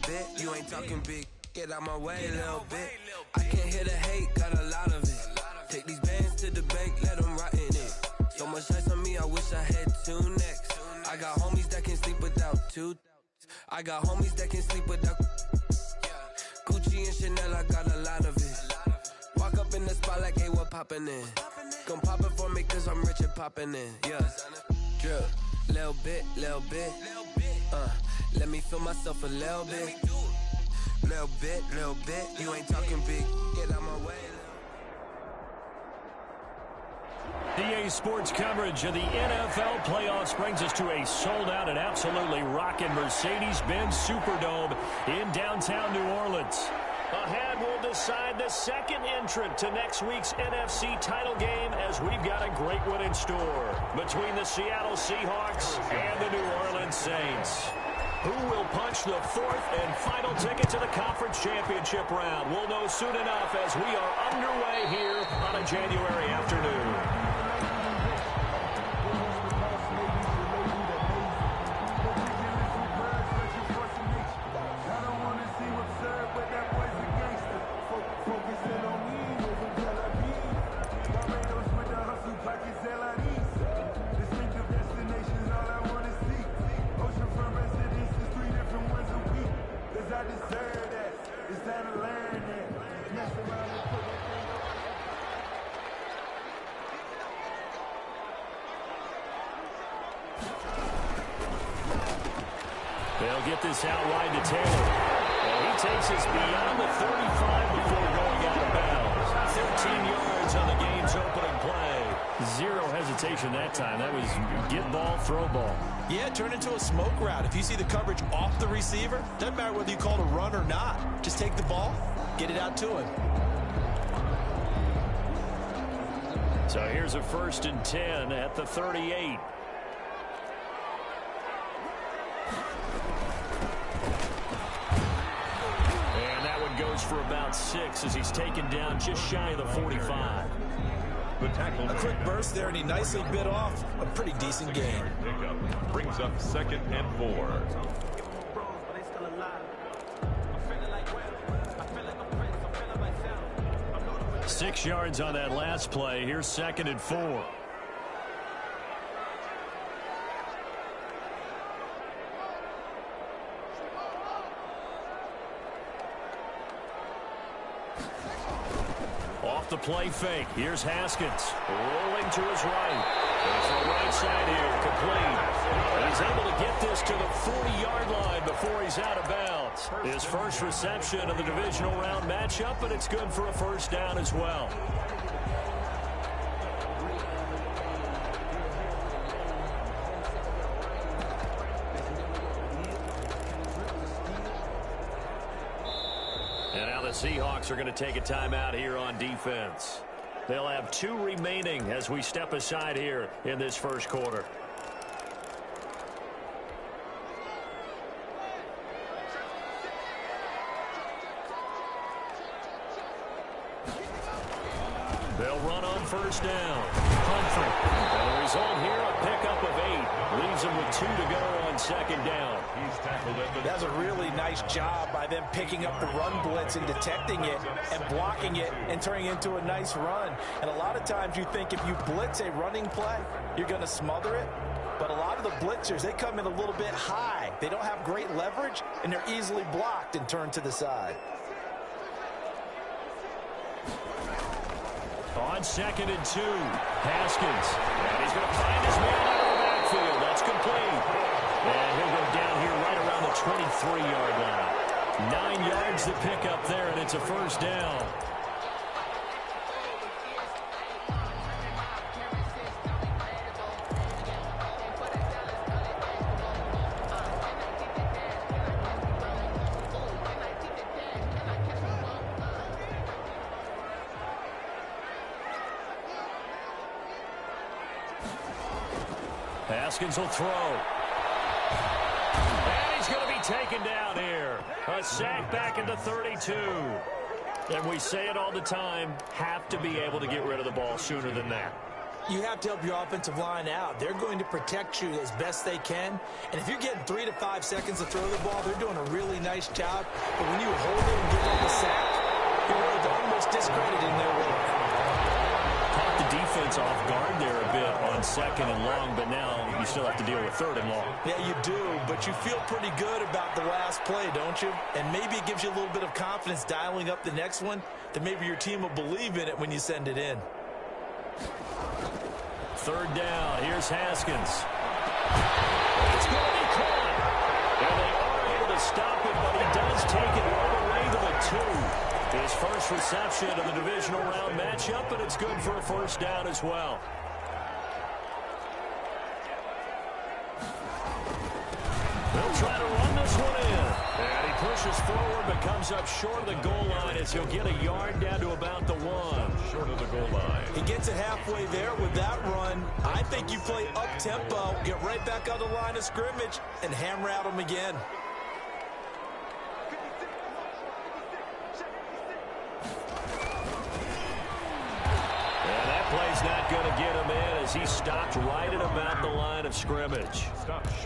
bit. You ain't talking big. Get out my way, little bit. I can't hear the hate, got a lot of it. Take these bands to the bank, let them rot in it. So much ice on me, I wish I had two necks. I got homies that can sleep without two. I got homies that can sleep without Gucci and Chanel, I got a lot of it. Walk up in the spot like, hey, what poppin' in? Come pop it for me, cause I'm rich and poppin' in. Yeah, drip, little bit. Let me feel myself a little bit. Little bit. You ain't talking big. Get out my way. EA Sports coverage of the NFL playoffs brings us to a sold-out and absolutely rocking Mercedes-Benz Superdome in downtown New Orleans. Ahead, we'll decide the second entrant to next week's NFC title game as we've got a great one in store between the Seattle Seahawks and the New Orleans Saints. Who will punch the fourth and final ticket to the conference championship round? We'll know soon enough as we are underway here on a January afternoon. They'll get this out wide to Taylor. And he takes us beyond the 35 before going out of bounds. 13 yards on the game's opening play. Zero hesitation that time. That was get ball, throw ball. Yeah, turn into a smoke route. If you see the coverage off the receiver, doesn't matter whether you call it a run or not. Just take the ball, get it out to him. So here's a 1st and 10 at the 38. Goes for about 6 as he's taken down just shy of the 45. A quick burst there, and he nicely bit off a pretty decent gain. Brings up 2nd and 4. Six yards on that last play. Here's 2nd and 4. Off the play fake. Here's Haskins. Rolling to his right. Goes to the right side here. Complete. And he's able to get this to the 40-yard line before he's out of bounds. His first reception of the divisional round matchup, but it's good for a first down as well. Seahawks are going to take a timeout here on defense. They'll have 2 remaining as we step aside here in this first quarter. They'll run on first down. Humphrey. And the result here, a pickup of 8. Leaves them with 2 to go on 2nd down. That's a really nice job by them picking up the run blitz and detecting it and blocking it and turning it into a nice run. And a lot of times you think if you blitz a running play, you're going to smother it. But a lot of the blitzers, they come in a little bit high. They don't have great leverage, and they're easily blocked and turned to the side. On 2nd and 2, Haskins. And he's going to find his man out of the backfield. That's complete. And he'll go down here right around the 23-yard line. 9 yards to pick up there, and it's a first down. Haskins will throw. And he's going to be taken down here. A sack back into 32. And we say it all the time, have to be able to get rid of the ball sooner than that. You have to help your offensive line out. They're going to protect you as best they can. And if you're getting 3 to 5 seconds to throw the ball, they're doing a really nice job. But when you hold it and give them the sack, you're almost discrediting their work. Caught the defense off guard there a bit on 2nd and long, but now you still have to deal with 3rd and long. Yeah, you do, but you feel pretty good about the last play, don't you? And maybe it gives you a little bit of confidence dialing up the next one, that maybe your team will believe in it when you send it in. 3rd down. Here's Haskins. It's going to be caught. And they are able to stop it, but he does take it all the way to the 2. His first reception of the divisional round matchup, and it's good for a 1st down as well. They'll try to run this one in. And he pushes forward, but comes up short of the goal line as he'll get a yard down to about the 1. Short of the goal line. He gets it halfway there with that run. I think you play up-tempo, get right back on the line of scrimmage, and hammer at him again. Play's not going to get him in as he stopped right at about the line of scrimmage.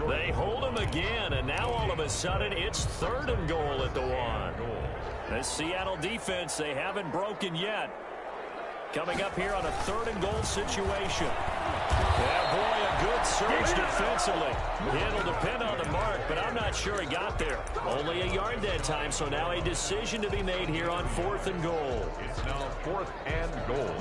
They hold him again, and now all of a sudden it's 3rd and goal at the 1. This Seattle defense, they haven't broken yet. Coming up here on a 3rd and goal situation. Yeah, boy, a good surge defensively. It'll depend on the mark, but I'm not sure he got there. Only a yard that time, so now a decision to be made here on 4th and goal. It's now 4th and goal.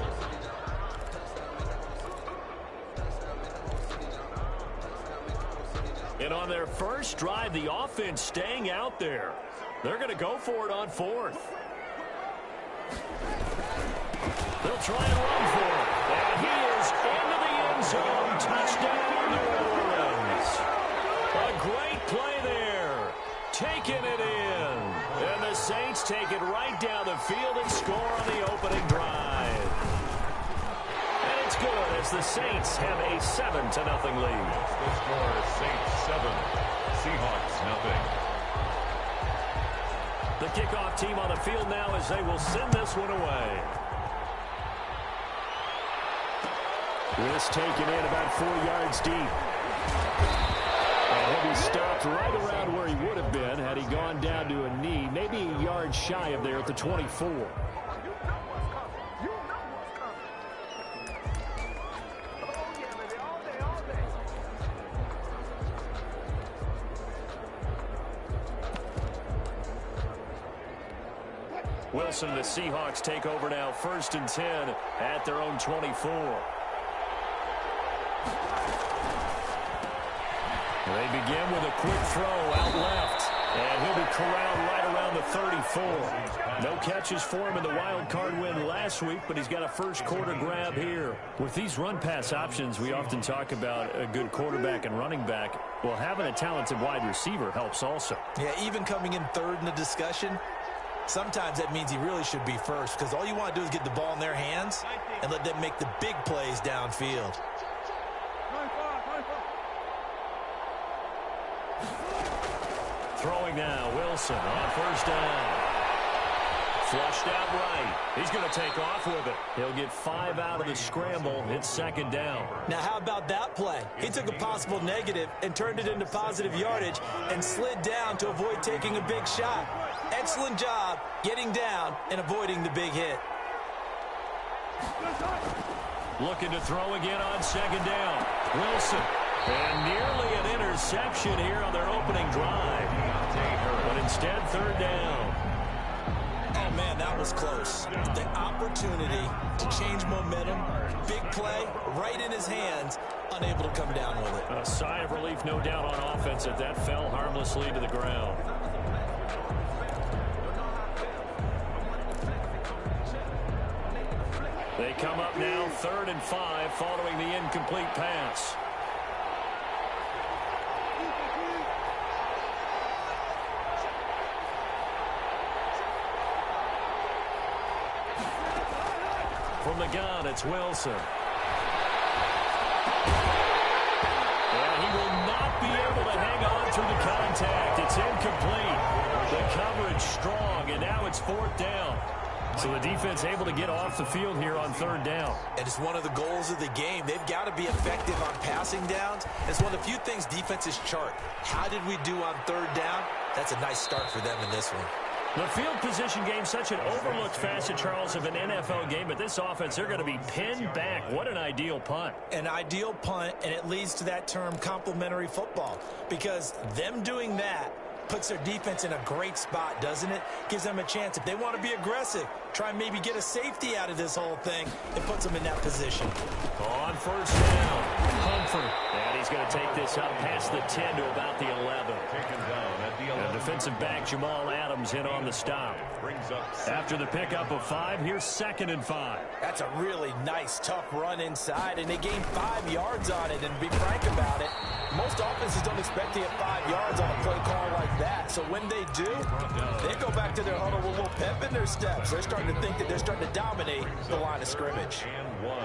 And on their first drive, the offense staying out there. They're going to go for it on 4th. They'll try and run for it. And he is into the end zone. Touchdown, New Orleans. A great play there. Taking it in. And the Saints take it right down the field and score on the opening drive. And it's good as the Saints have a 7-0 lead. The score is Saints 7, Seahawks nothing. The kickoff team on the field now as they will send this one away. This taken in about 4 yards deep. And he'll be stopped right around where he would have been had he gone down to a knee, maybe a yard shy of there at the 24. Wilson, the Seahawks take over now, 1st and 10 at their own 24. They begin with a quick throw out left, and he'll be corralled right around the 34. No catches for him in the wild card win last week, but he's got a first quarter grab here. With these run-pass options, we often talk about a good quarterback and running back. Well, having a talented wide receiver helps also. Yeah, even coming in 3rd in the discussion, sometimes that means he really should be first, because all you want to do is get the ball in their hands and let them make the big plays downfield. Throwing now, Wilson on 1st down. Flushed out right. He's going to take off with it. He'll get 5 out of the scramble. It's 2nd down. Now, how about that play? He took a possible negative and turned it into positive yardage and slid down to avoid taking a big shot. Excellent job getting down and avoiding the big hit. Looking to throw again on 2nd down. Wilson. And nearly an interception here on their opening drive. But instead, 3rd down. Oh, man, that was close. The opportunity to change momentum, big play, right in his hands, unable to come down with it. A sigh of relief, no doubt, on offense at that fell harmlessly to the ground. They come up now 3rd and 5 following the incomplete pass. From the gun, it's Wilson. And he will not be able to hang on through the contact. It's incomplete. The coverage strong, and now it's 4th down. So the defense able to get off the field here on third down. And it's one of the goals of the game. They've got to be effective on passing downs. It's one of the few things defenses chart. How did we do on third down? That's a nice start for them in this one. The field position game, such an overlooked facet, Charles, of an NFL game, but this offense, they're going to be pinned back. What an ideal punt. An ideal punt, and it leads to that term complementary football, because them doing that puts their defense in a great spot, doesn't it? Gives them a chance. If they want to be aggressive, try and maybe get a safety out of this whole thing, it puts them in that position. On first down, Humphrey. And he's going to take this up past the 10 to about the 11. Taken down at the 11. And defensive back Jamal Adams in on the stop. Brings up After the pickup of 5, here's 2nd and 5. That's a really nice, tough run inside, and they gained 5 yards on it. And to be frank about it, most offenses don't expect to get 5 yards on a play call like that. So when they do, they go back to their huddle with a little pep in their steps. They're starting to think that they're starting to dominate the line of scrimmage. and 1.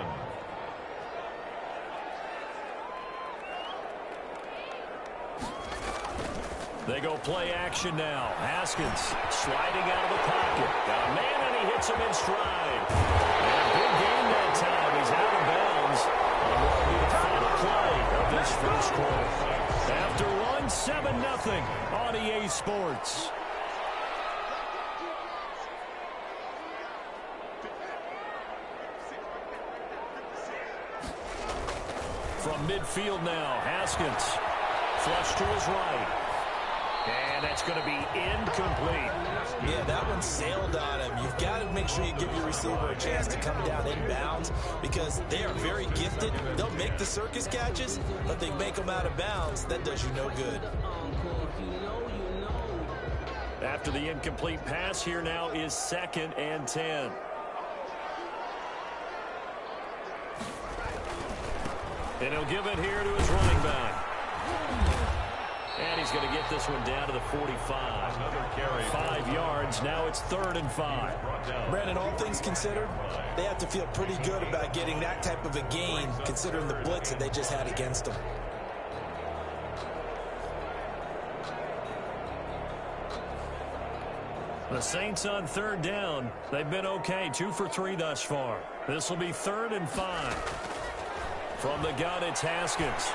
They go play action now. Haskins sliding out of the pocket. Got a man, and he hits him in stride. And a big game that time. He's out of bounds. And what will be the final play of this first quarter? After one, 7-0 on EA Sports. From midfield now, Haskins flush to his right. And that's going to be incomplete. Yeah, that one sailed on him. You've got to make sure you give your receiver a chance to come down inbounds, because they are very gifted. They'll make the circus catches, but they make them out of bounds. That does you no good. After the incomplete pass, here now is 2nd and 10. And he'll give it here to his running back. And he's going to get this one down to the 45. Another carry. 5 yards. Now it's 3rd and 5. Brandon, all things considered, they have to feel pretty good about getting that type of a gain, considering the blitz that they just had against them. The Saints on 3rd down. They've been okay. 2 for 3 thus far. This will be 3rd and 5. From the gun, it's Haskins.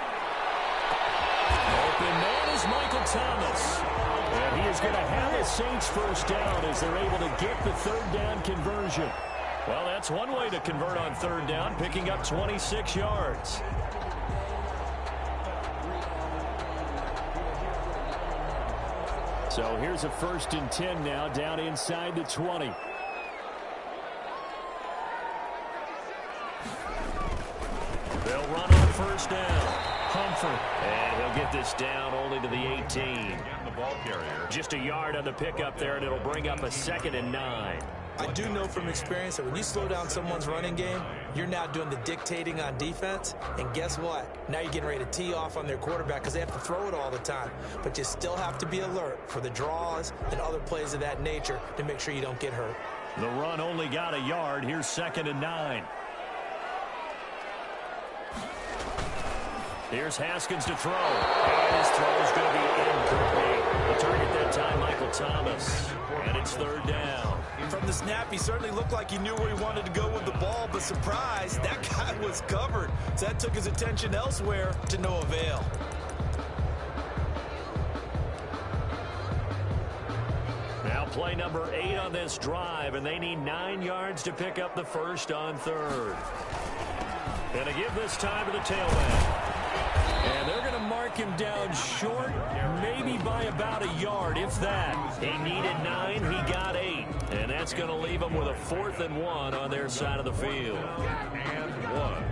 Open man is Michael Thomas. And he is going to have a Saints first down as they're able to get the 3rd down conversion. Well, that's one way to convert on 3rd down, picking up 26 yards. So here's a 1st and 10 now, down inside the 20. They'll run on first down. Humphrey. And he'll get this down only to the 18. Again, the ball carrier. Just a yard on the pickup there, and it'll bring up a 2nd and 9. I do know from experience that when you slow down someone's running game, you're now doing the dictating on defense. And guess what? Now you're getting ready to tee off on their quarterback because they have to throw it all the time. But you still have to be alert for the draws and other plays of that nature to make sure you don't get hurt. The run only got a yard. Here's 2nd and 9. Here's Haskins to throw. And his throw is going to be incomplete. The target that time, Michael Thomas. And it's 3rd down. From the snap, he certainly looked like he knew where he wanted to go with the ball, but surprise, that guy was covered. So that took his attention elsewhere to no avail. Now play number 8 on this drive, and they need 9 yards to pick up the first on 3rd. And to give this time to the tailback. And they're going to mark him down short, maybe by about a yard, if that. He needed 9, he got 8. And that's going to leave him with a 4th and 1 on their side of the field. And 1.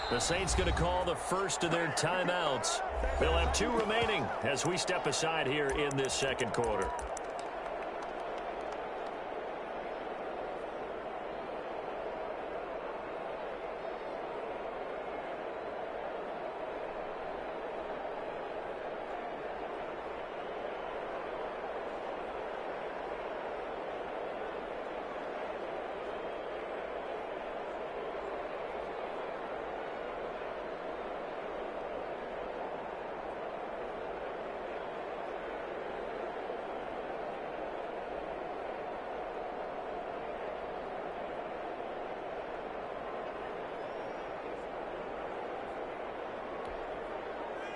The Saints going to call the first of their timeouts. They'll have 2 remaining as we step aside here in this second quarter.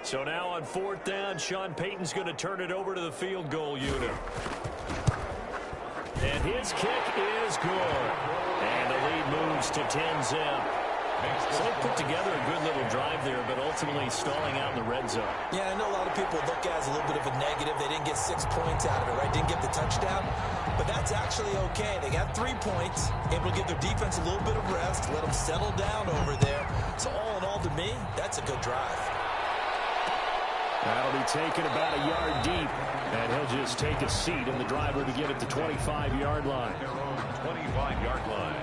So now on 4th down, Sean Payton's going to turn it over to the field goal unit. And his kick is good. And the lead moves to 10-zip. So they put together a good little drive there, but ultimately stalling out in the red zone. Yeah, I know a lot of people look at it as a little bit of a negative. They didn't get 6 points out of it, right? Didn't get the touchdown. But that's actually okay. They got 3 points, able to give their defense a little bit of rest, let them settle down over there. So all in all, to me, that's a good drive. That'll be taken about a yard deep, and he'll just take a seat in the driver to get it to 25-yard line. 25-yard line.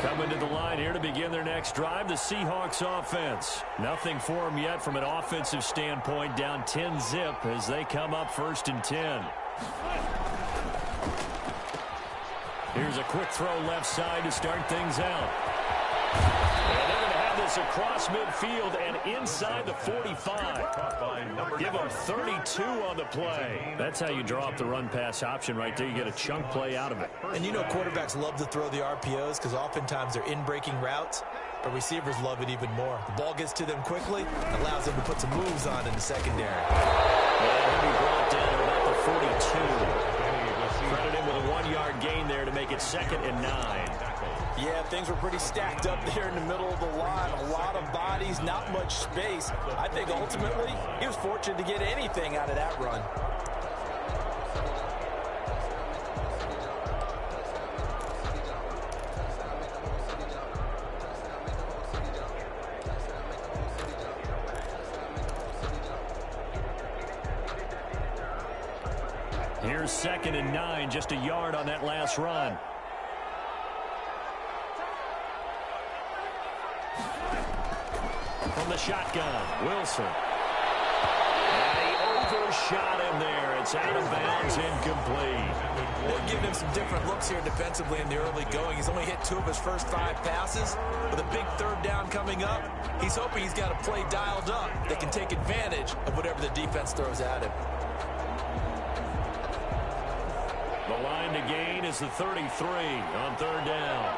Coming to the line here to begin their next drive, the Seahawks offense. Nothing for them yet from an offensive standpoint, down 10-zip as they come up 1st and 10. Here's a quick throw left side to start things out. And they're going to have this across midfield and inside the 45. Give them 32 on the play. That's how you draw up the run-pass option right there. You get a chunk play out of it. And you know quarterbacks love to throw the RPOs because oftentimes they're in-breaking routes, but receivers love it even more. The ball gets to them quickly, allows them to put some moves on in the secondary. And he'll be brought down to about the 42. Credit him with a 1-yard gain there to make it 2nd and 9. Yeah, things were pretty stacked up there in the middle of the line. A lot of bodies, not much space. I think ultimately he was fortunate to get anything out of that run. Here's 2nd and 9, just a yard on that last run. From the shotgun, Wilson. And he overshot him there. It's out of bounds, incomplete. They're giving him some different looks here defensively in the early going. He's only hit 2 of his first 5 passes. With a big 3rd down coming up, he's hoping he's got a play dialed up that can take advantage of whatever the defense throws at him. The line to gain is the 33 on 3rd down.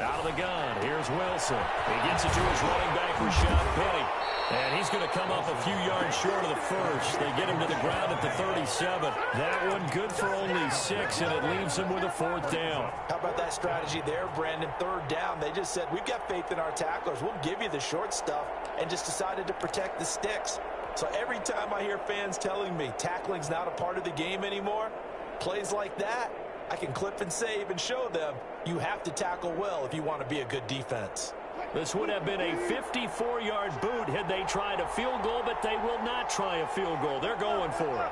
Out of the gun, here's Wilson. He gets it to his running back, Rashad Penny. And he's going to come up a few yards short of the first. They get him to the ground at the 37. That one good for only 6, and it leaves him with a 4th down. How about that strategy there, Brandon? 3rd down, they just said, we've got faith in our tacklers. We'll give you the short stuff, and just decided to protect the sticks. So every time I hear fans telling me tackling's not a part of the game anymore, plays like that, I can clip and save and show them you have to tackle well if you want to be a good defense. This would have been a 54-yard boot had they tried a field goal, but they will not try a field goal. They're going for it.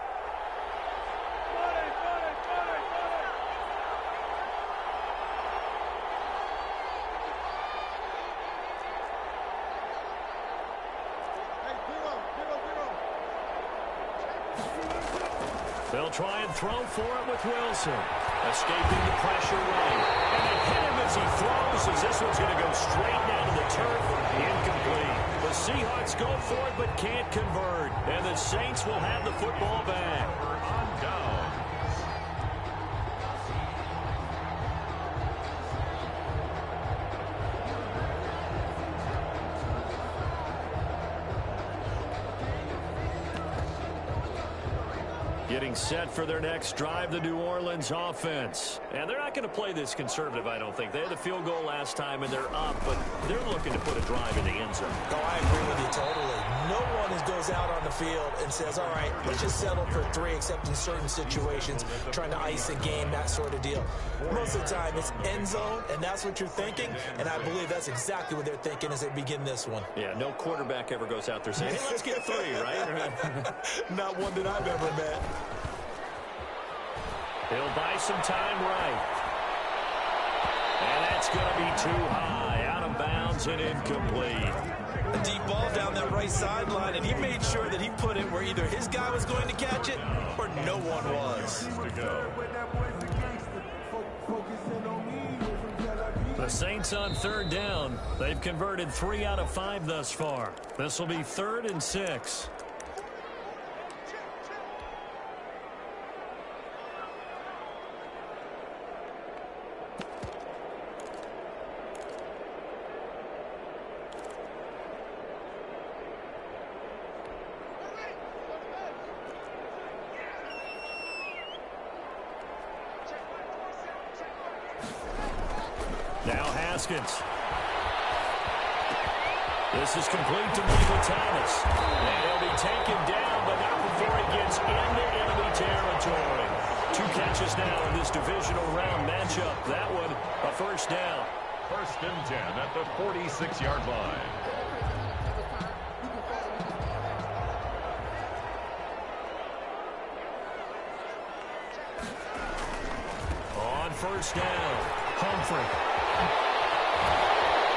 They'll try and throw for it with Wilson. Escaping the pressure right. And they hit him as he throws, as this one's going to go straight down to the turf. Incomplete. The Seahawks go for it but can't convert. And the Saints will have the football back. On down. Getting set for their next drive, the New Orleans offense. And they're not going to play this conservative, I don't think. They had the field goal last time, and they're up, but they're looking to put a drive in the end zone. Oh, I agree with you totally. No one goes out on the field and says, all right, let's just settle for 3, except in certain situations, trying to ice a game, that sort of deal. Most of the time, it's end zone, and that's what you're thinking, and I believe that's exactly what they're thinking as they begin this one. Yeah, no quarterback ever goes out there saying, hey, let's get 3, right? Not one that I've ever met. He'll buy some time right. And that's going to be too high, out of bounds and incomplete. A deep ball down that right sideline, and he made sure that he put it where either his guy was going to catch it or no one was. The Saints on third down. They've converted 3 out of 5 thus far. This will be 3rd and 6. Now Haskins. This is complete to Michael Thomas. And he'll be taken down, but not before he gets into enemy territory. 2 catches now in this divisional round matchup. That one, a first down. 1st and 10 at the 46-yard line. On first down, Humphrey.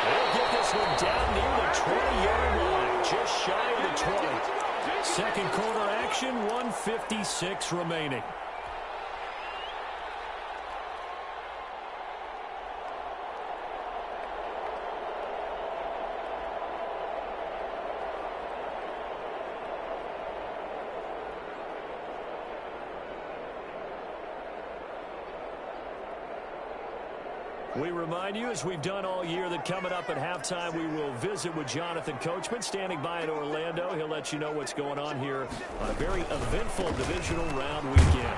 They'll get this one down near the 20-yard line, just shy of the 20. Second quarter action, 1:56 remaining. We remind you, as we've done all year, that coming up at halftime, we will visit with Jonathan Coachman, standing by in Orlando. He'll let you know what's going on here on a very eventful divisional round weekend.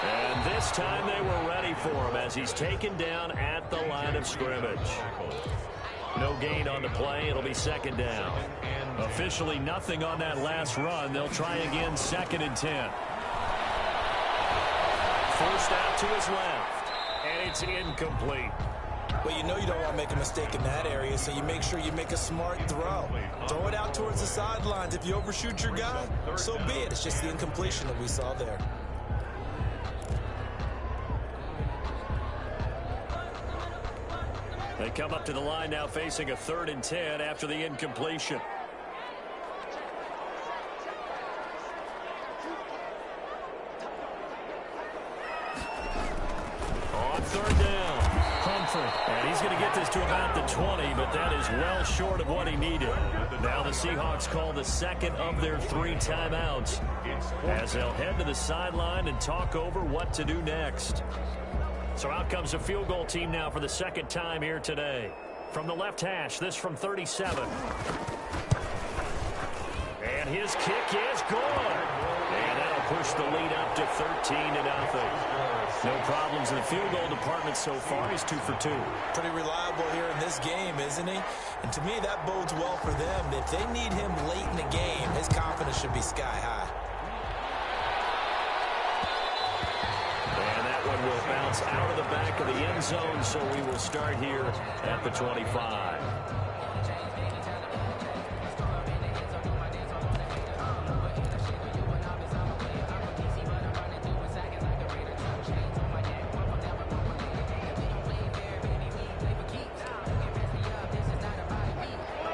And this time they were ready for him as he's taken down at the line of scrimmage. No gain on the play. It'll be 2nd down. Officially nothing on that last run. They'll try again, 2nd and 10. Forced out to his left. And it's incomplete. Well, you know you don't want to make a mistake in that area, so you make sure you make a smart throw. Throw it out towards the sidelines. If you overshoot your guy, so be it. It's just the incompletion that we saw there. They come up to the line now facing a 3rd and 10 after the incompletion. On 3rd down, Humphrey. And he's going to get this to about the 20, but that is well short of what he needed. Now the Seahawks call the 2nd of their 3 timeouts as they'll head to the sideline and talk over what to do next. So out comes a field goal team now for the 2nd time here today. From the left hash, this from 37. And his kick is good. And that'll push the lead up to 13-0. No problems in the field goal department so far. He's 2 for 2. Pretty reliable here in this game, isn't he? And to me, that bodes well for them. If they need him late in the game, his confidence should be sky high. One will bounce out of the back of the end zone, so we will start here at the 25.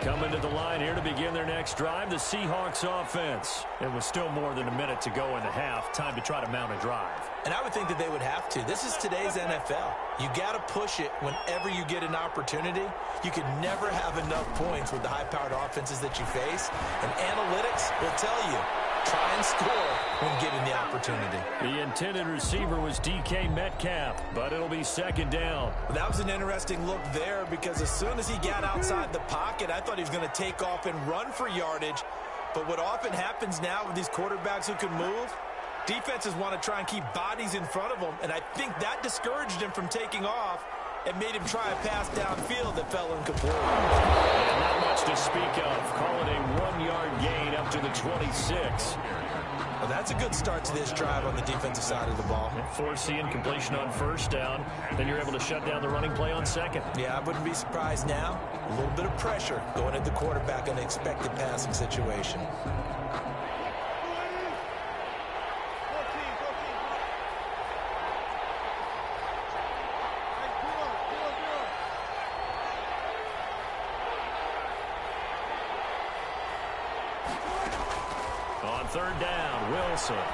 Coming to the line here to begin their next drive, the Seahawks offense. It was still more than a minute to go in the half. Time to try to mount a drive. And I would think that they would have to. This is today's NFL. You got to push it whenever you get an opportunity. You can never have enough points with the high-powered offenses that you face. And analytics will tell you, try and score when given the opportunity. The intended receiver was DK Metcalf, but it'll be 2nd down. That was an interesting look there because as soon as he got outside the pocket, I thought he was going to take off and run for yardage. But what often happens now with these quarterbacks who can move, defenses want to try and keep bodies in front of them, and I think that discouraged him from taking off and made him try a pass downfield that fell incomplete. Not much to speak of. Call it a 1-yard gain up to the 26. Well, that's a good start to this drive on the defensive side of the ball. Force the incompletion on 1st down. Then you're able to shut down the running play on 2nd. Yeah, I wouldn't be surprised now. A little bit of pressure going at the quarterback in an expected passing situation. On third down, Wilson. And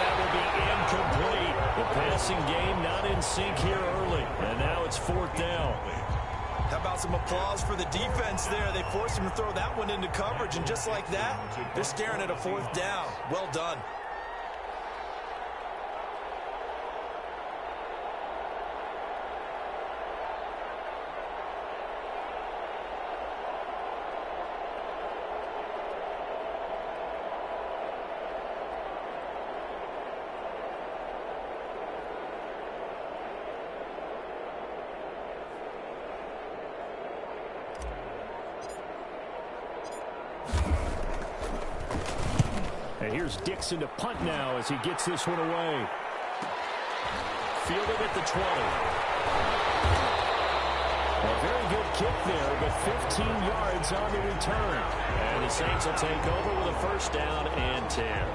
that will be incomplete. The passing game not in sync here early. And now it's fourth down. How about some applause for the defense there? They forced him to throw that one into coverage, and just like that, they're staring at a fourth down. Well done. And here's Dixon to punt now as he gets this one away. Fielded at the 20. A very good kick there, but 15 yards on the return. And the Saints will take over with a first down and 10.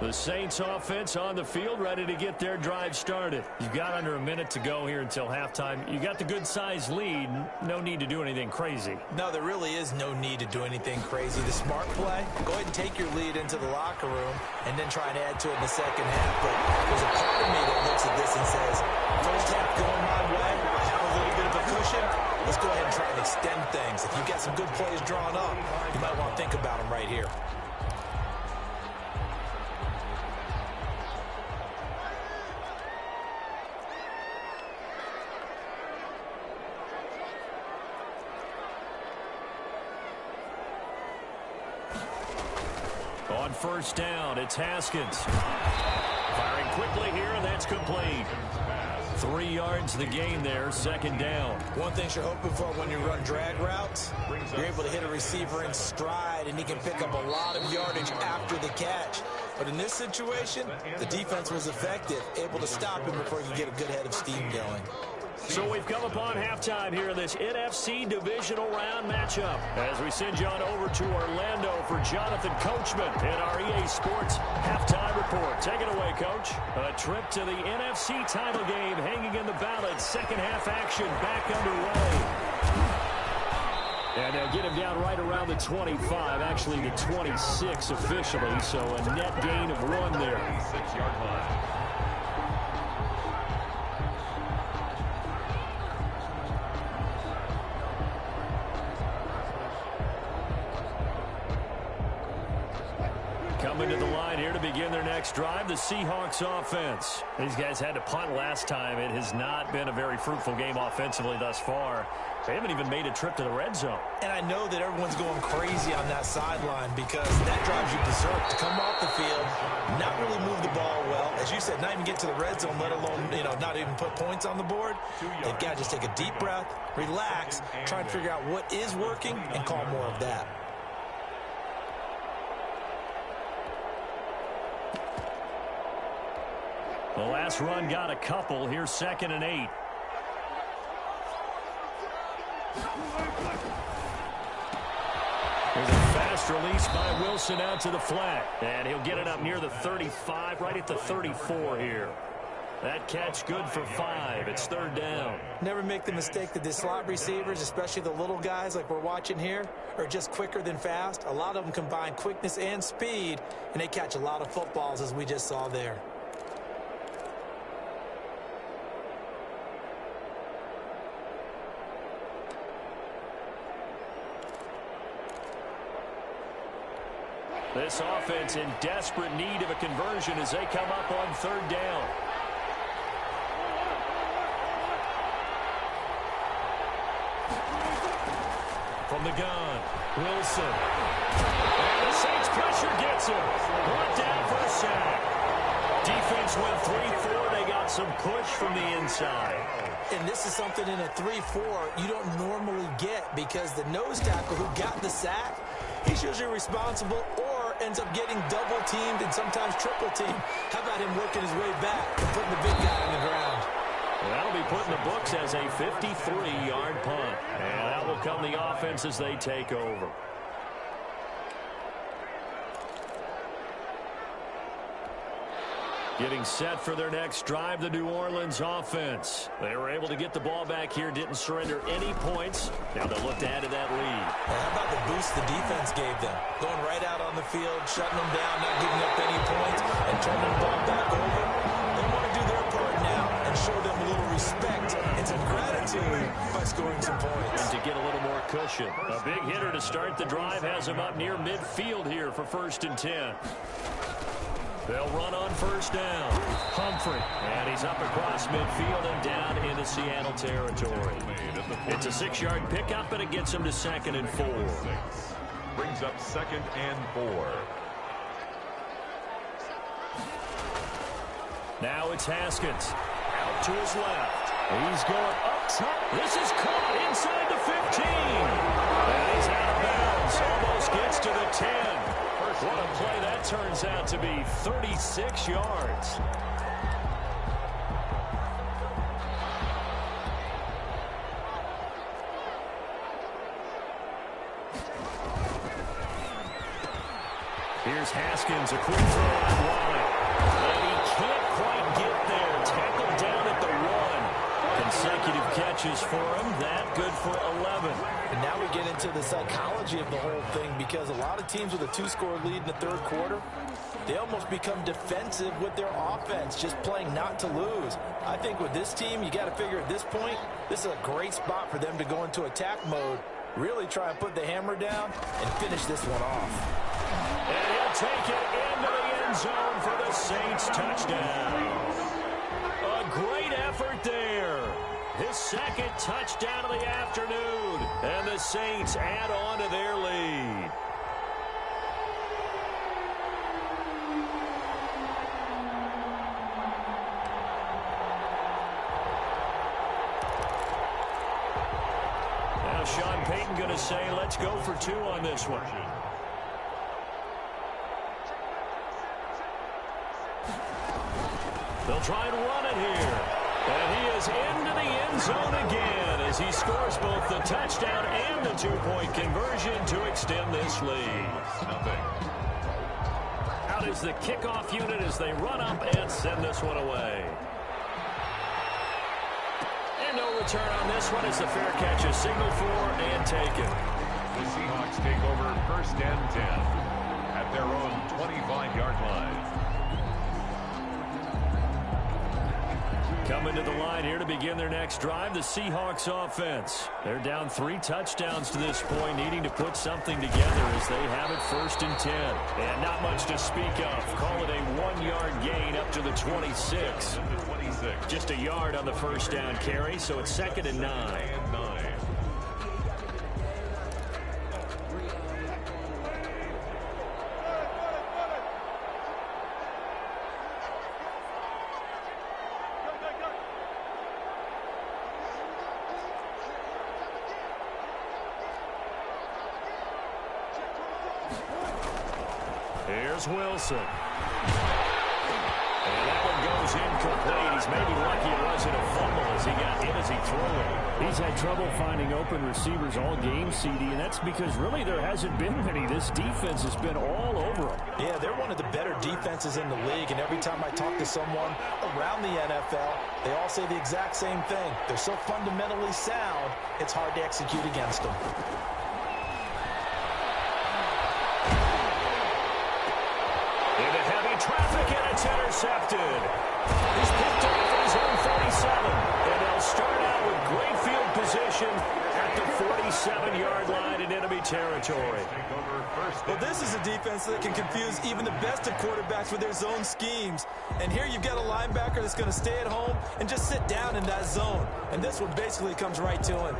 The Saints offense on the field, ready to get their drive started. You've got under a minute to go here until halftime. You got the good-sized lead. No need to do anything crazy. No, there really is no need to do anything crazy. The smart play, go ahead and take your lead into the locker room and then try and add to it in the second half. But there's a part of me that looks at this and says, first half going my way, I have a little bit of a cushion. Let's go ahead and try and extend things. If you've got some good plays drawn up, you might want to think about them right here. On first down, it's Haskins. Firing quickly here, and that's complete. 3 yards the gain there, second down. One thing you're hoping for when you run drag routes, you're able to hit a receiver in stride, and he can pick up a lot of yardage after the catch. But in this situation, the defense was effective, able to stop him before he could get a good head of steam going. So we've come upon halftime here in this NFC Divisional Round matchup. As we send you on over to Orlando for Jonathan Coachman in our EA Sports Halftime Report. Take it away, Coach. A trip to the NFC title game hanging in the balance. Second half action back underway. And they'll get him down right around the 25, actually the 26 officially. So a net gain of 1 there. 6-yard line. Coming to the line here to begin their next drive, the Seahawks offense. These guys had to punt last time. It has not been a very fruitful game offensively thus far. They haven't even made a trip to the red zone. And I know that everyone's going crazy on that sideline because that drives you berserk to come off the field, not really move the ball well. As you said, not even get to the red zone, let alone, not even put points on the board. They've got to just take a deep breath, relax, try and figure out what is working and call more of that. The last run got a couple. Here's 2nd and 8. There's a fast release by Wilson out to the flat. And he'll get it up near the 35, right at the 34 here. That catch good for 5. It's 3rd down. Never make the mistake that the slot receivers, especially the little guys like we're watching here, are just quicker than fast. A lot of them combine quickness and speed, and they catch a lot of footballs as we just saw there. This offense in desperate need of a conversion as they come up on 3rd down. From the gun, Wilson. And the Saints pressure gets him. Brought down for a sack. Defense went 3-4. They got some push from the inside. And this is something in a 3-4 you don't normally get because the nose tackle who got the sack, he's usually responsible or ends up getting double-teamed and sometimes triple-teamed. How about him working his way back and putting the big guy on the ground? Well, that'll be put in the books as a 53-yard punt. And that will come the offense as they take over. Getting set for their next drive, the New Orleans offense. They were able to get the ball back here, didn't surrender any points. Now they'll look to add to that lead. How about the boost the defense gave them? Going right out on the field, shutting them down, not giving up any points, and turning the ball back over. They want to do their part now and show them a little respect and some gratitude by scoring some points. And to get a little more cushion. A big hitter to start the drive has him up near midfield here for 1st and 10. They'll run on 1st down. Humphrey. And he's up across midfield and down into Seattle territory. It's a 6-yard pickup, and it gets him to 2nd and 4. Brings up 2nd and 4. Now it's Haskins. Out to his left. He's going up top. This is caught inside the 15. And he's out of bounds. Almost gets to the 10. What a play that turns out to be. 36 yards. Here's Haskins, a quick throw out wide. And he can't quite get there. Tackled down at the 1. Consecutive catches for him. That good for 11. And now we get into the psychology of the whole thing, because a lot of teams with a 2-score lead in the 3rd quarter, they almost become defensive with their offense, just playing not to lose. I think with this team, you got to figure at this point, this is a great spot for them to go into attack mode, really try and put the hammer down and finish this one off. And he'll take it into the end zone for the Saints touchdown. A great effort there. His 2nd touchdown of the afternoon. And the Saints add on to their lead. Now Sean Payton going to say, let's go for 2 on this one. They'll try and run it here. And he is into the end zone again as he scores both the touchdown and the 2-point conversion to extend this lead. Out is the kickoff unit as they run up and send this one away. And no return on this one as the fair catch is signaled for and taken. The Seahawks take over 1st and 10 at their own 25-yard line. Coming to the line here to begin their next drive, the Seahawks offense. They're down 3 touchdowns to this point, needing to put something together as they have it 1st and 10. And not much to speak of. Call it a 1-yard gain up to the 26. Just a yard on the 1st down carry, so it's 2nd and 9. Here's Wilson. And that one goes incomplete. He's maybe lucky it wasn't a fumble as he got hit as he threw it. He's had trouble finding open receivers all game, CD, and that's because really there hasn't been many. This defense has been all over them. Yeah, they're one of the better defenses in the league, and every time I talk to someone around the NFL, they all say the exact same thing. They're so fundamentally sound, it's hard to execute against them. Into heavy traffic, and it's intercepted. He's picked off at his own 47. And they'll start out with great field position at the 47-yard line in enemy territory. Well, this is a defense that can confuse even the best of quarterbacks with their zone schemes. And here you've got a linebacker that's going to stay at home and just sit down in that zone. And this one basically comes right to him.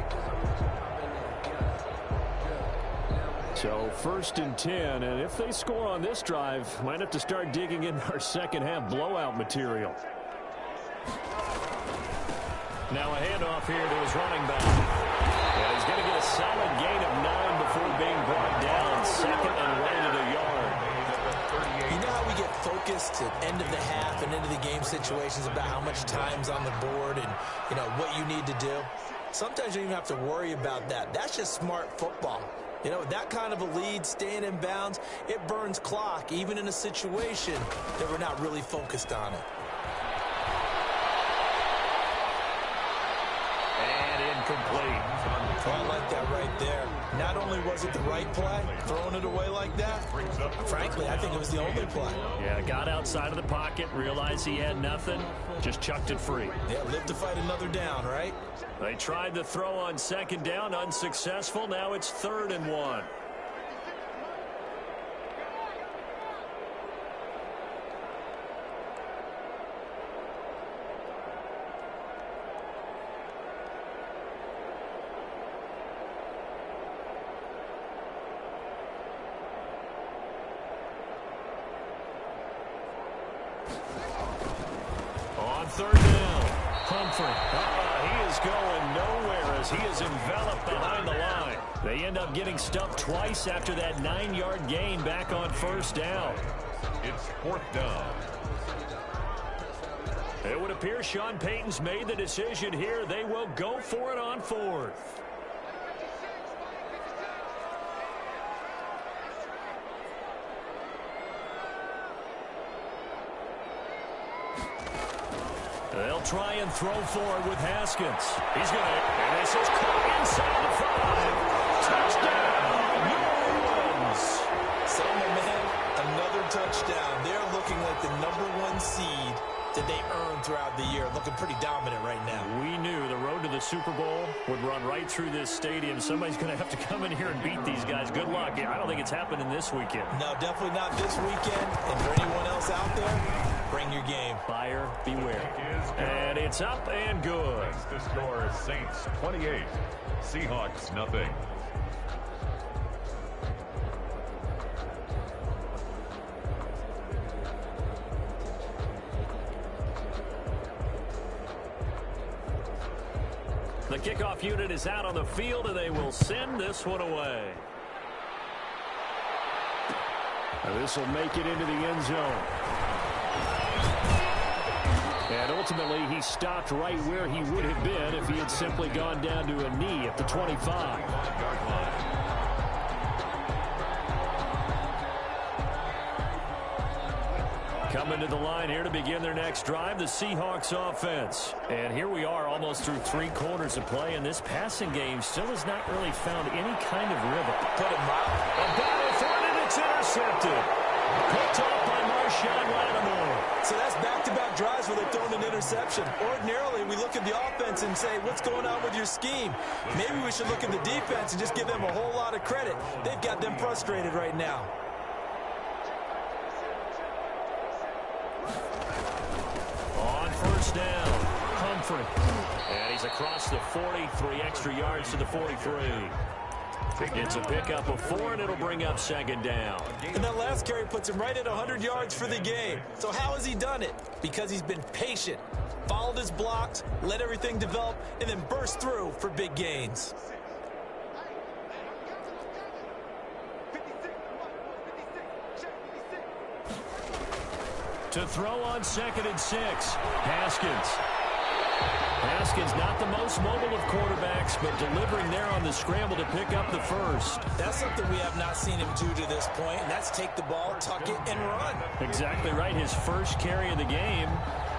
So 1st and 10, and if they score on this drive, might have to start digging in our second half blowout material. Now a handoff here to his running back. And he's going to get a solid gain of 9 before being brought down. 2nd and right at a yard. You know how we get focused at end of the half and into the game situations about how much time's on the board and, you know, what you need to do? Sometimes you don't even have to worry about that. That's just smart football. You know, that kind of a lead, staying in bounds, it burns clock, even in a situation that we're not really focused on it. And incomplete. Oh, I like that right there. Not only was it the right play, throwing it away like that, frankly, I think it was the only play. Yeah, got outside of the pocket, realized he had nothing, just chucked it free. Yeah, live to fight another down, right? They tried the throw on second down, unsuccessful. Now it's 3rd and 1. On 3rd down, Humphrey. He is going nowhere as he is enveloped behind the line. They end up getting stuffed twice after that 9-yard gain back on 1st down. It's 4th down. It would appear Sean Payton's made the decision here. They will go for it on 4th. They'll try and throw for it with Haskins. He's going to, and this is caught inside the 5. Touchdown, New Orleans. So, my man, another touchdown. They're looking like the #1 seed that they earned throughout the year. Looking pretty dominant right now. We knew the road to the Super Bowl would run right through this stadium. Somebody's going to have to come in here and beat these guys. Good luck. I don't think it's happening this weekend. No, definitely not this weekend. And for anyone else out there, bring your game. Buyer beware. And it's up and good. The score is Saints 28, Seahawks nothing. The kickoff unit is out on the field, and they will send this one away. This will make it into the end zone. And ultimately, he stopped right where he would have been if he had simply gone down to a knee at the 25. Coming to the line here to begin their next drive, the Seahawks offense. And here we are almost through 3 quarters of play, and this passing game still has not really found any kind of rhythm. Put it mild. A battle for it, and it's intercepted. Picked off by Marshawn Lattimore. So that's back-to-back drives where they've thrown an interception. Ordinarily, we look at the offense and say, what's going on with your scheme? Maybe we should look at the defense and just give them a whole lot of credit. They've got them frustrated right now. On 1st down, Humphrey. And he's across the 40, 3 extra yards to the 43. It's a pickup of 4, and it'll bring up 2nd down. And that last carry puts him right at 100 yards for the game. So how has he done it? Because he's been patient, followed his blocks, let everything develop, and then burst through for big gains. To throw on 2nd and 6, Haskins. Haskins not the most mobile of quarterbacks, but delivering there on the scramble to pick up the 1st. That's something we have not seen him do to this point, and that's take the ball, tuck it, and run. Exactly right. His first carry of the game.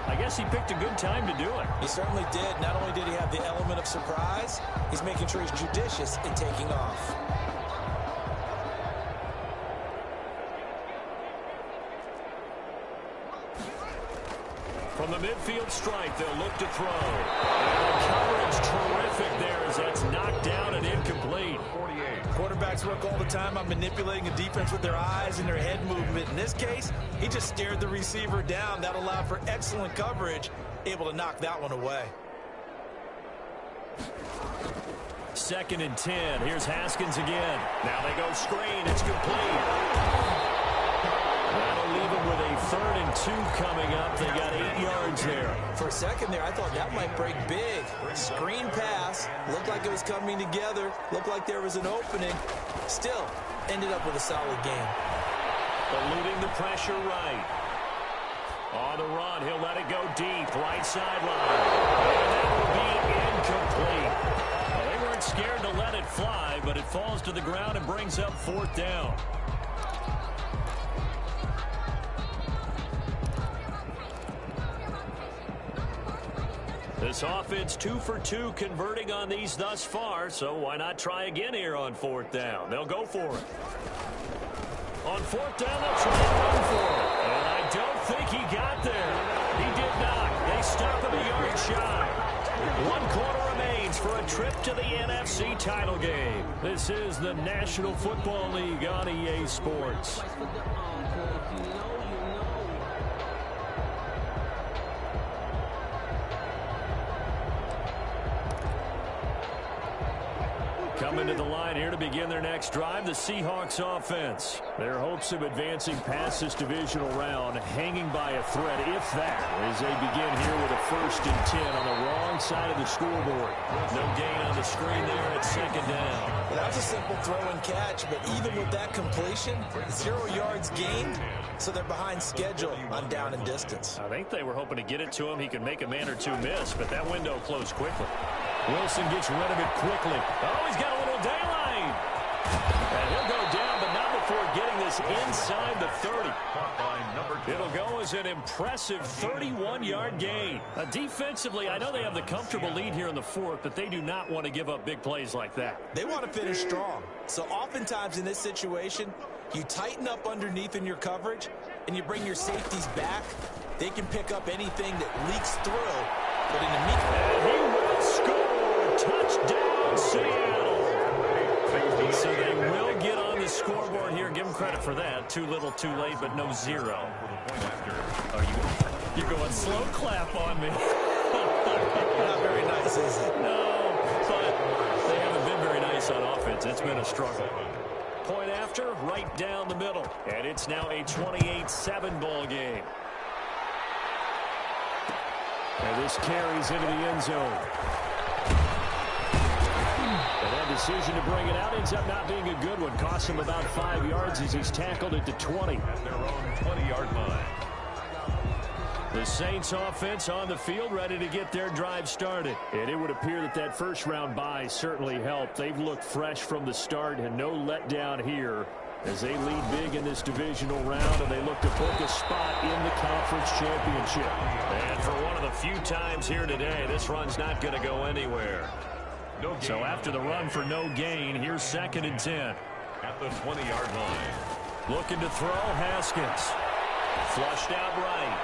I guess he picked a good time to do it. He certainly did. Not only did he have the element of surprise, he's making sure he's judicious in taking off. From the midfield stripe, they'll look to throw. And coverage terrific there as that's knocked down and incomplete. 48. Quarterbacks work all the time on manipulating a defense with their eyes and their head movement. In this case, he just stared the receiver down. That allowed for excellent coverage, able to knock that one away. 2nd and 10. Here's Haskins again. Now they go screen. It's complete. That'll leave him with a 3rd and 2 coming up. They got 8 yards there. For a second there, I thought that might break big. Screen pass. Looked like it was coming together. Looked like there was an opening. Still, ended up with a solid game. Eluding the pressure right. On the run, he'll let it go deep. Right sideline. And that will be incomplete. Well, they weren't not scared to let it fly, but it falls to the ground and brings up 4th down. This offense 2 for 2 converting on these thus far, so why not try again here on 4th down? They'll go for it. On 4th down, they'll try to run for it. And I don't think he got there. He did not. They stop him a yard shy. 1 quarter remains for a trip to the NFC title game. This is the National Football League on EA Sports. Coming to the line here to begin their next drive, the Seahawks offense. Their hopes of advancing past this divisional round hanging by a thread, if that, as they begin here with a 1st and 10 on the wrong side of the scoreboard. No gain on the screen there at 2nd down. Well, that's a simple throw and catch, but even with that completion, 0 yards gained, so they're behind schedule on down and distance. I think they were hoping to get it to him. He could make a man or two miss, but that window closed quickly. Wilson gets rid of it quickly. Oh, he's got a little daylight. And he'll go down, but not before getting this inside the 30. It'll go as an impressive 31-yard gain. Defensively, I know they have the comfortable lead here in the 4th, but they do not want to give up big plays like that. They want to finish strong. So oftentimes in this situation, you tighten up underneath in your coverage, and you bring your safeties back. They can pick up anything that leaks through, but in the meat. And he will score. Touchdown, Seattle. So they will get on the scoreboard here. Give them credit for that. Too little, too late, but no 0. You're going slow clap on me. Not very nice, is it? No, but they haven't been very nice on offense. It's been a struggle. Point after, right down the middle. And it's now a 28-7 ball game. And this carries into the end zone. And that decision to bring it out ends up not being a good one. Costs him about 5 yards as he's tackled it to 20. At their own 20-yard line. The Saints offense on the field ready to get their drive started. And it would appear that that first-round bye certainly helped. They've looked fresh from the start and no letdown here as they lead big in this divisional round and they look to book a spot in the conference championship. And for one of the few times here today, this run's not going to go anywhere. So after the run for no gain, here's 2nd and 10. At the 20-yard line. Looking to throw, Haskins. Flushed out right.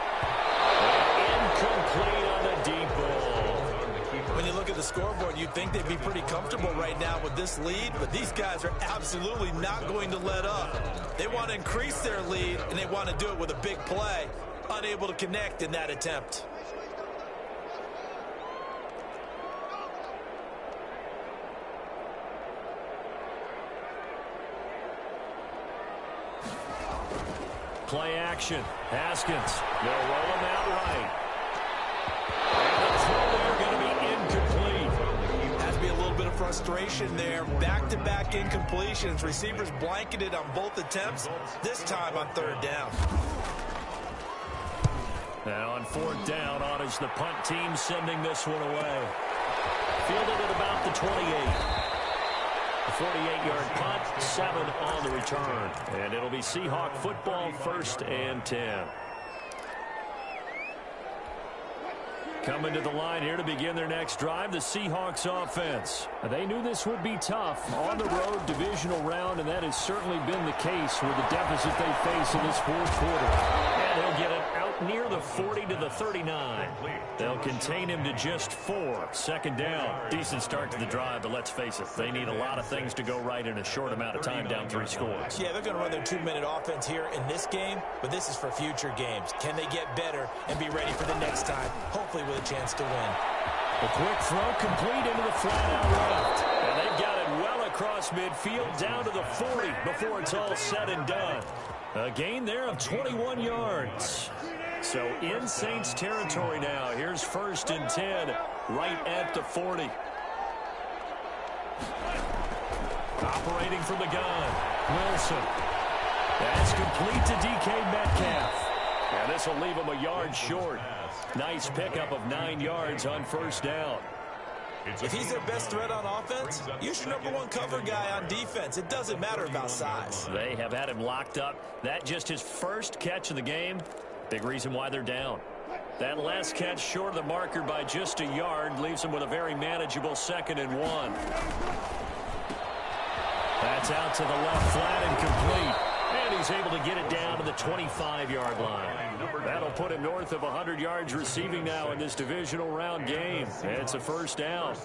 Incomplete on the deep ball. When you look at the scoreboard, you'd think they'd be pretty comfortable right now with this lead, but these guys are absolutely not going to let up. They want to increase their lead, and they want to do it with a big play. Unable to connect in that attempt. Play action. Haskins. They'll roll him out right. And the throw there going to be incomplete. Has to be a little bit of frustration there. Back-to-back incompletions. Receivers blanketed on both attempts. This time on 3rd down. Now on 4th down, on is the punt team sending this one away. Fielded at about the 28. A 48-yard punt, 7 on the return. And it'll be Seahawk football, 1st and 10. Coming to the line here to begin their next drive, the Seahawks offense. They knew this would be tough on the road divisional round, and that has certainly been the case with the deficit they face in this 4th quarter. And he'll get it out near the 40 to the 39. They'll contain him to just 4. 2nd down. Decent start to the drive, but let's face it, they need a lot of things to go right in a short amount of time down 3 scores. Yeah, they're going to run their 2-minute offense here in this game, but this is for future games. Can they get better and be ready for the next time, hopefully with a chance to win? A quick throw complete into the flat out left. And they've got it well across midfield down to the 40 before it's all said and done. A gain there of 21 yards. So in Saints territory now. Here's 1st and 10 right at the 40. Operating from the gun. Wilson. That's complete to DK Metcalf. And this will leave him a yard short. Nice pickup of 9 yards on 1st down. If he's their best threat on offense, use your #1 cover guy on defense. It doesn't matter about size. They have had him locked up. That just his first catch of the game. Big reason why they're down. That last catch short of the marker by just a yard leaves them with a very manageable 2nd and 1. That's out to the left flat and complete. And he's able to get it down to the 25-yard line. That'll put him north of 100 yards receiving now in this divisional round game. It's a first down.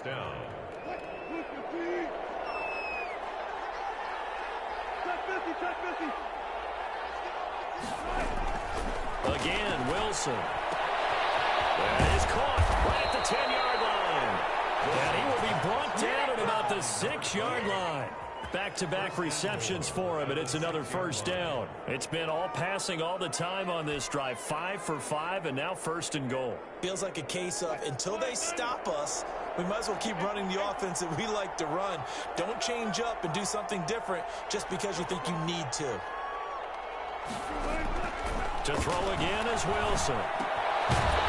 Again, Wilson. That is caught right at the 10-yard line. And he will be brought down at about the 6-yard line. Back-to-back receptions for him, and it's another first down. It's been all passing all the time on this drive. 5 for 5, and now 1st and goal. Feels like a case of until they stop us, we might as well keep running the offense that we like to run. Don't change up and do something different just because you think you need to. To throw again is Wilson.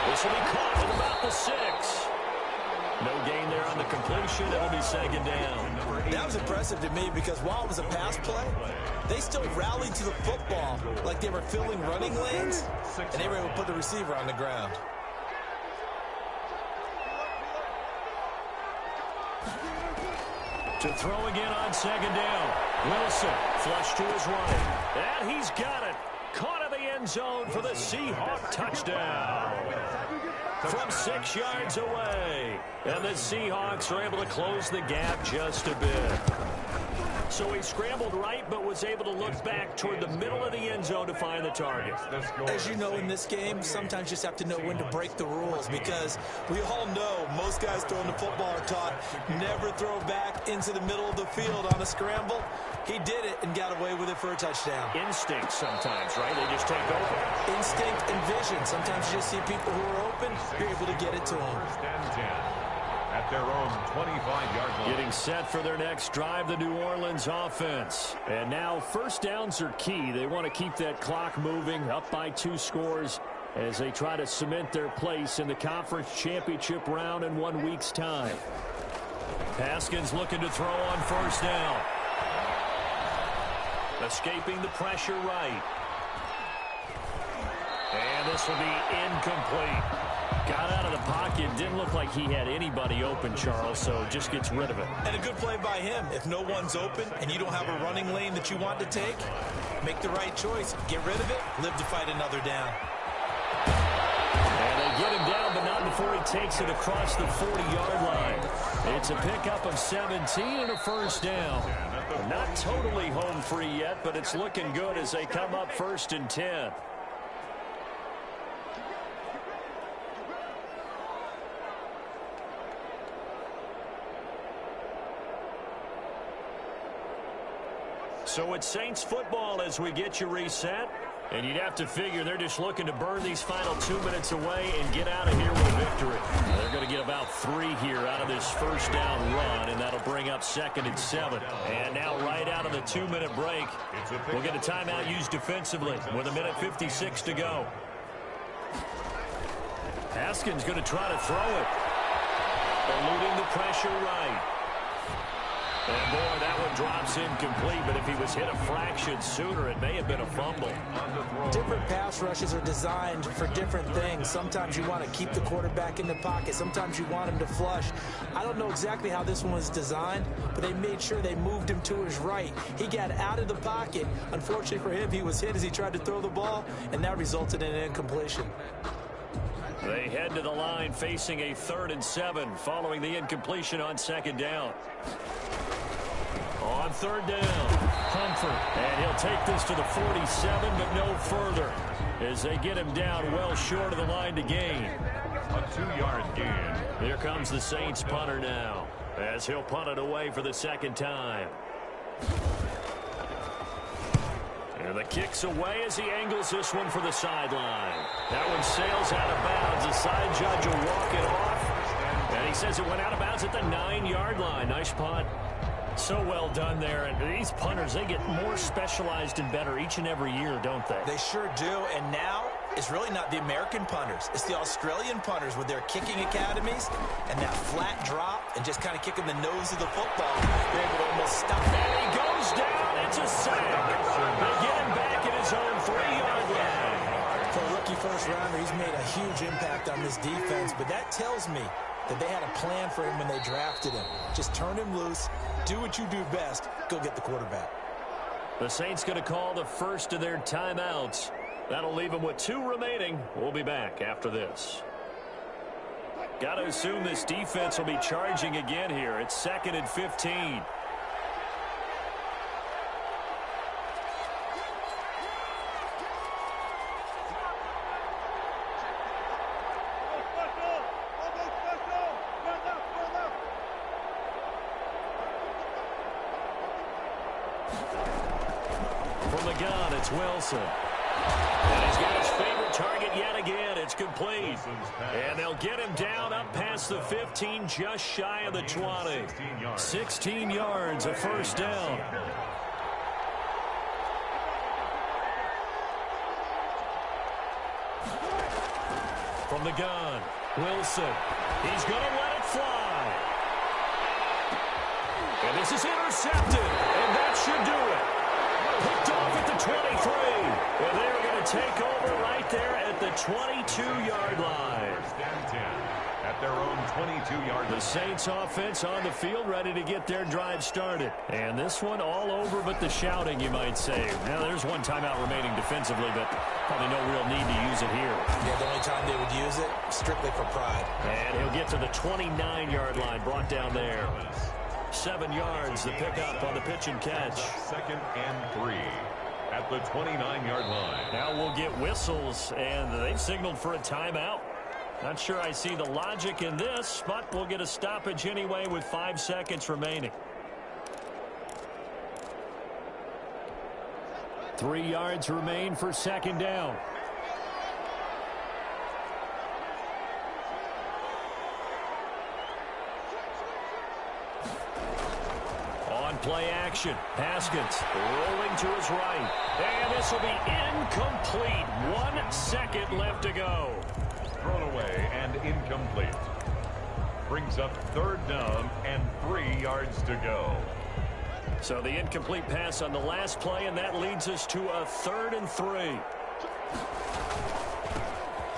This will be caught at about the 6. No gain there on the completion. It'll be 2nd down. That was impressive to me because while it was a pass play, they still rallied to the football like they were filling running lanes, and they were able to put the receiver on the ground. To throw again on 2nd down. Wilson flush to his right. And he's got it. Caught in the end zone for the Seahawk touchdown. From 6 yards away. And the Seahawks are able to close the gap just a bit. So he scrambled right, but was able to look back toward the middle of the end zone to find the target. As you know, in this game, sometimes you just have to know when to break the rules because we all know most guys throwing the football are taught never throw back into the middle of the field on a scramble. He did it and got away with it for a touchdown. Instinct sometimes, right? They just take over. Instinct and vision. Sometimes you just see people who are open, you're able to get it to them. 1st and 10 at their own 25-yard line. Getting set for their next drive, the New Orleans offense. And now first downs are key. They want to keep that clock moving, up by 2 scores as they try to cement their place in the conference championship round in 1 week's time. Haskins looking to throw on 1st down. Escaping the pressure right. And this will be incomplete. Got out of the pocket. Didn't look like he had anybody open, Charles, so just gets rid of it. And a good play by him. If no one's open and you don't have a running lane that you want to take, make the right choice. Get rid of it. Live to fight another down. And they get him down, but not before he takes it across the 40-yard line. It's a pickup of 17 and a first down. Not totally home free yet, but it's looking good as they come up 1st and 10. So it's Saints football as we get you reset. And you'd have to figure they're just looking to burn these final 2 minutes away and get out of here with a victory. They're going to get about 3 here out of this first down run, and that'll bring up 2nd and 7. And now right out of the 2-minute break, we'll get a timeout used defensively with 1:56 to go. Haskins going to try to throw it. Eluding the pressure right. And boy, that one drops incomplete, but if he was hit a fraction sooner, it may have been a fumble. Different pass rushes are designed for different things. Sometimes you want to keep the quarterback in the pocket. Sometimes you want him to flush. I don't know exactly how this one was designed, but they made sure they moved him to his right. He got out of the pocket. Unfortunately for him, he was hit as he tried to throw the ball, and that resulted in an incompletion. They head to the line facing a 3rd and 7 following the incompletion on 2nd down. On 3rd down, Humphrey, and he'll take this to the 47, but no further as they get him down well short of the line to gain. A 2-yard gain. Here comes the Saints punter now as he'll punt it away for the 2nd time. And the kick's away as he angles this one for the sideline. That one sails out of bounds. The side judge will walk it off. And he says it went out of bounds at the 9-yard line. Nice punt. So well done there. And these punters, they get more specialized and better each and every year, don't they? They sure do. And now is really not the American punters. It's the Australian punters with their kicking academies and that flat drop and just kind of kicking the nose of the football. They're able to almost stop it. And he goes down. It's a sack. They get him back at his own 3-yard line. For a rookie first-rounder, he's made a huge impact on this defense, but that tells me that they had a plan for him when they drafted him. Just turn him loose, do what you do best, go get the quarterback. The Saints going to call the first of their timeouts. That'll leave them with 2 remaining. We'll be back after this. Got to assume this defense will be charging again here. It's 2nd and 15. From the gun, it's Wilson. And he's got his favorite target yet again. It's complete. And they'll get him down up past the 15, just shy of the 20. 16 yards, a first down. From the gun, Wilson. He's going to let it fly. And this is intercepted. And that should do it. Picked off at the 23. Well, they're going to take over right there at the 22-yard line. At their own 22-yard line. The Saints offense on the field, ready to get their drive started. And this one all over but the shouting, you might say. Now, there's one timeout remaining defensively, but probably no real need to use it here. Yeah, the only time they would use it, strictly for pride. And he'll get to the 29-yard line, brought down there. 7 yards, the pickup on the pitch and catch. 2nd and 3 at the 29-yard line. Now we'll get whistles, and they've signaled for a timeout. Not sure I see the logic in this, but we'll get a stoppage anyway with 5 seconds remaining. 3 yards remain for 2nd down. Play action. Haskins rolling to his right. And this will be incomplete. 1 second left to go. Thrown away and incomplete. Brings up 3rd down and 3 yards to go. So the incomplete pass on the last play, and that leads us to a 3rd and 3.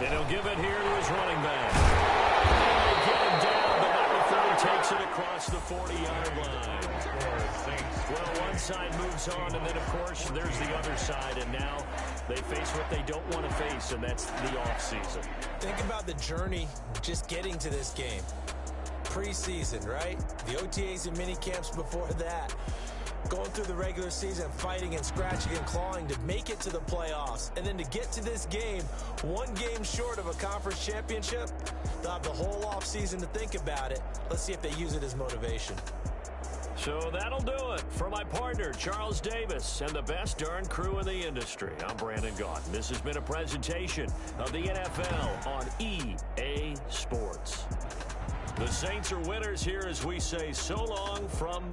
And he'll give it here to his running back. And they get him down, but not before he takes it across the 40-yard line. Well, one side moves on, and then, of course, there's the other side, and now they face what they don't want to face, and that's the offseason. Think about the journey just getting to this game. Preseason, right? The OTAs and mini camps before that. Going through the regular season, fighting and scratching and clawing to make it to the playoffs. And then to get to this game, 1 game short of a conference championship, they'll have the whole offseason to think about it. Let's see if they use it as motivation. So that'll do it for my partner, Charles Davis, and the best darn crew in the industry. I'm Brandon Gaudin. This has been a presentation of the NFL on EA Sports. The Saints are winners here as we say so long from